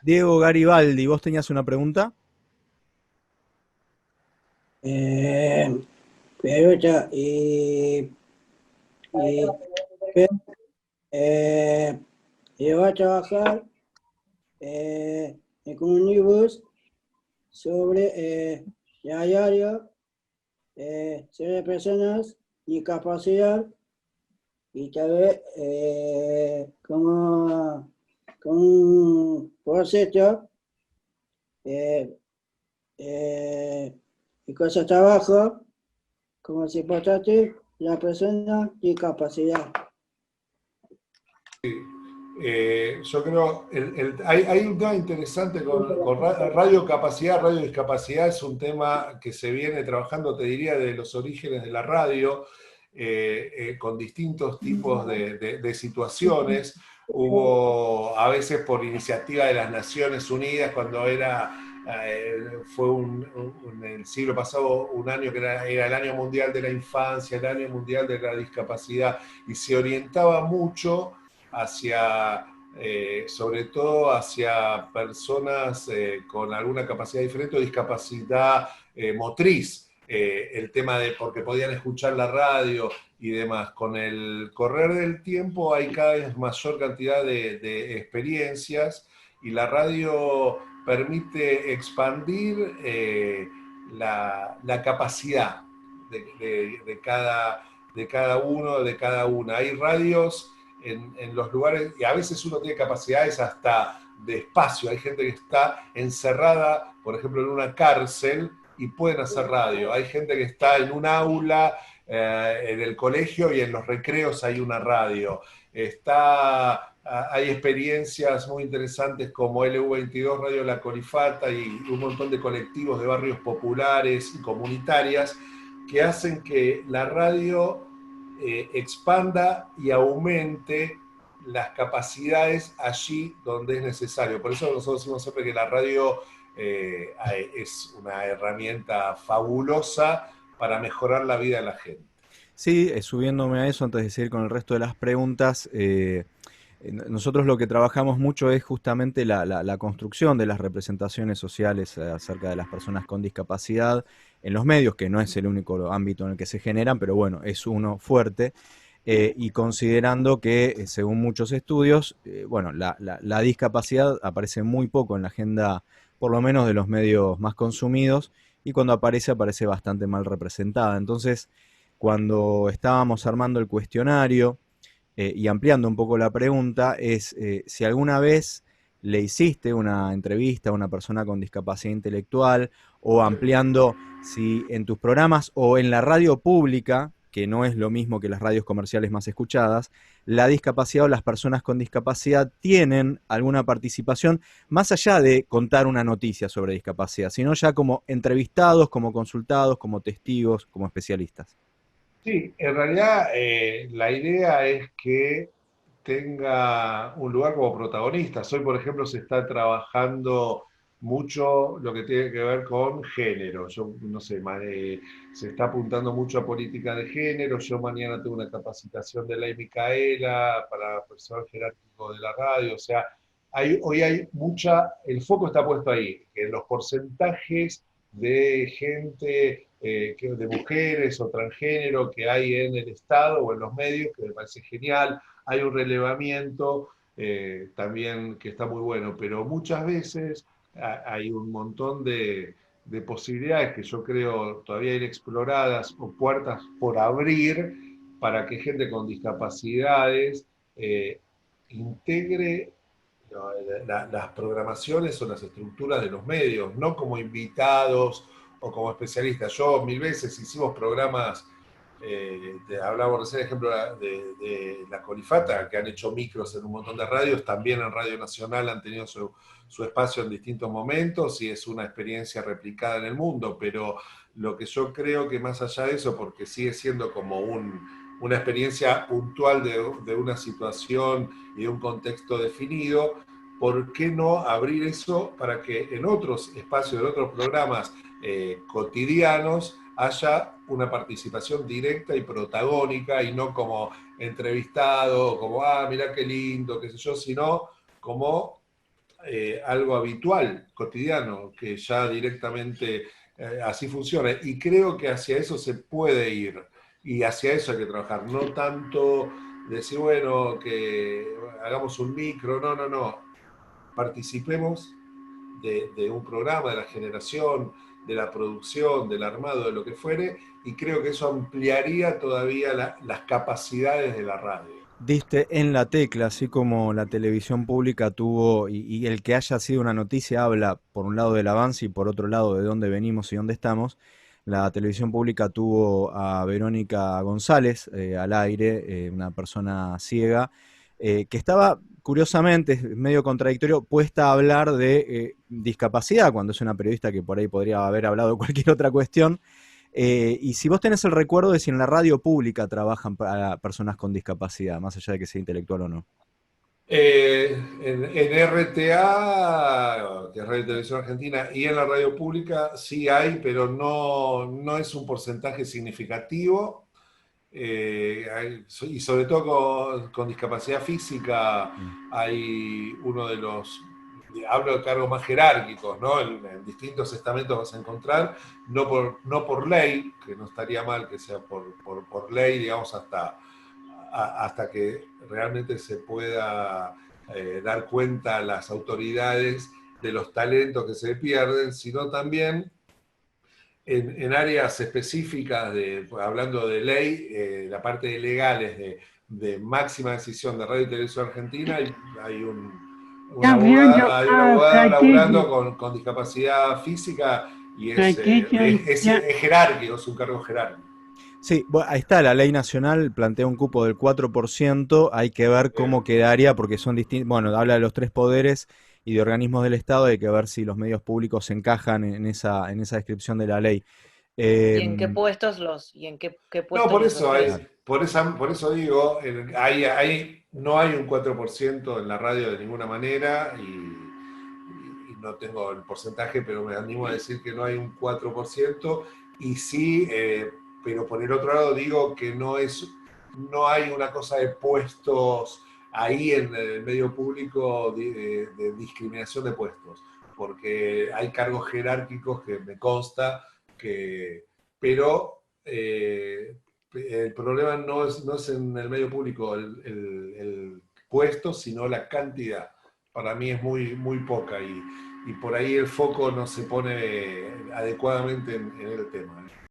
Diego Garibaldi, ¿vos tenías una pregunta? Eh, pero ya, y, pero, eh, yo voy a trabajar con un libro sobre diario sobre personas y capacidad y tal vez como un proceso eh, eh, y cosas de trabajo como es importante la persona y capacidad. Yo creo, hay un tema interesante con radiocapacidad, radiodiscapacidad, es un tema que se viene trabajando, te diría, de los orígenes de la radio, con distintos tipos de situaciones. Hubo, a veces por iniciativa de las Naciones Unidas, cuando fue en el siglo pasado un año que era el Año Mundial de la Infancia, el Año Mundial de la Discapacidad, y se orientaba mucho hacia, sobre todo hacia personas con alguna capacidad diferente o discapacidad motriz. El tema de porque podían escuchar la radio y demás. Con el correr del tiempo hay cada vez mayor cantidad de experiencias y la radio permite expandir la capacidad de cada uno, de cada una. Hay radios en los lugares, y a veces uno tiene capacidades hasta de espacio. Hay gente que está encerrada, por ejemplo, en una cárcel y pueden hacer radio. Hay gente que está en un aula, en el colegio y en los recreos hay una radio. Hay experiencias muy interesantes como LU22, Radio La Colifata y un montón de colectivos de barrios populares y comunitarias que hacen que la radio expanda y aumente las capacidades allí donde es necesario. Por eso nosotros decimos siempre que la radio es una herramienta fabulosa para mejorar la vida de la gente. Sí, subiéndome a eso antes de seguir con el resto de las preguntas, nosotros lo que trabajamos mucho es justamente la construcción de las representaciones sociales acerca de las personas con discapacidad en los medios, que no es el único ámbito en el que se generan, pero bueno, es uno fuerte. Y considerando que, según muchos estudios, bueno, la discapacidad aparece muy poco en la agenda, por lo menos de los medios más consumidos, y cuando aparece, aparece bastante mal representada. Entonces, cuando estábamos armando el cuestionario y ampliando un poco la pregunta, es si alguna vez le hiciste una entrevista a una persona con discapacidad intelectual o ampliando si en tus programas o en la radio pública, que no es lo mismo que las radios comerciales más escuchadas, la discapacidad o las personas con discapacidad tienen alguna participación más allá de contar una noticia sobre discapacidad, sino ya como entrevistados, como consultados, como testigos, como especialistas. Sí, en realidad la idea es que tenga un lugar como protagonista. Hoy, por ejemplo, se está trabajando mucho lo que tiene que ver con género. Yo no sé, se está apuntando mucho a política de género. Yo mañana tengo una capacitación de Ley Micaela para personal jerárquico de la radio. O sea, hoy hay el foco está puesto ahí, en los porcentajes de gente, de mujeres o transgénero que hay en el Estado o en los medios, que me parece genial. Hay un relevamiento también que está muy bueno, pero muchas veces hay un montón de posibilidades que yo creo todavía inexploradas o puertas por abrir para que gente con discapacidades integre las programaciones o las estructuras de los medios, no como invitados o como especialistas. Yo mil veces hicimos programas, hablamos recién, ejemplo, de la Colifata, que han hecho micros en un montón de radios, también en Radio Nacional han tenido su espacio en distintos momentos y es una experiencia replicada en el mundo, pero lo que yo creo que más allá de eso, porque sigue siendo como una experiencia puntual de una situación y de un contexto definido, ¿por qué no abrir eso para que en otros espacios, en otros programas cotidianos, haya una participación directa y protagónica y no como entrevistado, como, ah, mirá qué lindo, qué sé yo, sino como algo habitual, cotidiano, que ya directamente así funciona. Y creo que hacia eso se puede ir y hacia eso hay que trabajar. No tanto decir, bueno, que hagamos un micro, no, no, no. Participemos de un programa, de la generación, de la producción, del armado, de lo que fuere, y creo que eso ampliaría todavía las capacidades de la radio. Diste en la tecla, así como la televisión pública tuvo, y el que haya sido una noticia habla por un lado del avance y por otro lado de dónde venimos y dónde estamos. La televisión pública tuvo a Verónica González al aire, una persona ciega, que estaba, curiosamente, es medio contradictorio, puesta a hablar de discapacidad, cuando es una periodista que por ahí podría haber hablado de cualquier otra cuestión. Y si vos tenés el recuerdo de si en la radio pública trabajan para personas con discapacidad, más allá de que sea intelectual o no. En RTA, que es Radio y Televisión Argentina, y en la radio pública sí hay, pero no, no es un porcentaje significativo. Y sobre todo con discapacidad física Mm. hay uno de los, hablo de cargos más jerárquicos, ¿no? En distintos estamentos vas a encontrar, no por ley, que no estaría mal que sea por ley, digamos, hasta que realmente se pueda dar cuenta a las autoridades de los talentos que se pierden, sino también en áreas específicas, hablando de ley, la parte de legales de máxima decisión de Radio y Televisión Argentina, hay hay un abogado laburando con discapacidad física y es jerárquico, es un cargo jerárquico. Sí, ahí está, la ley nacional plantea un cupo del 4%, hay que ver cómo quedaría, porque son distintos, bueno, habla de los tres poderes y de organismos del Estado, hay que ver si los medios públicos encajan en esa descripción de la ley. ¿Y en qué puestos qué No, puestos por los eso, referís? por eso digo, no hay un 4% en la radio de ninguna manera y no tengo el porcentaje, pero me animo a decir que no hay un 4%, y sí, pero por el otro lado digo que no hay una cosa de puestos ahí en el medio público de discriminación de puestos, porque hay cargos jerárquicos que me consta pero el problema no es en el medio público el puesto, sino la cantidad. Para mí es muy poca y por ahí el foco no se pone adecuadamente en el tema.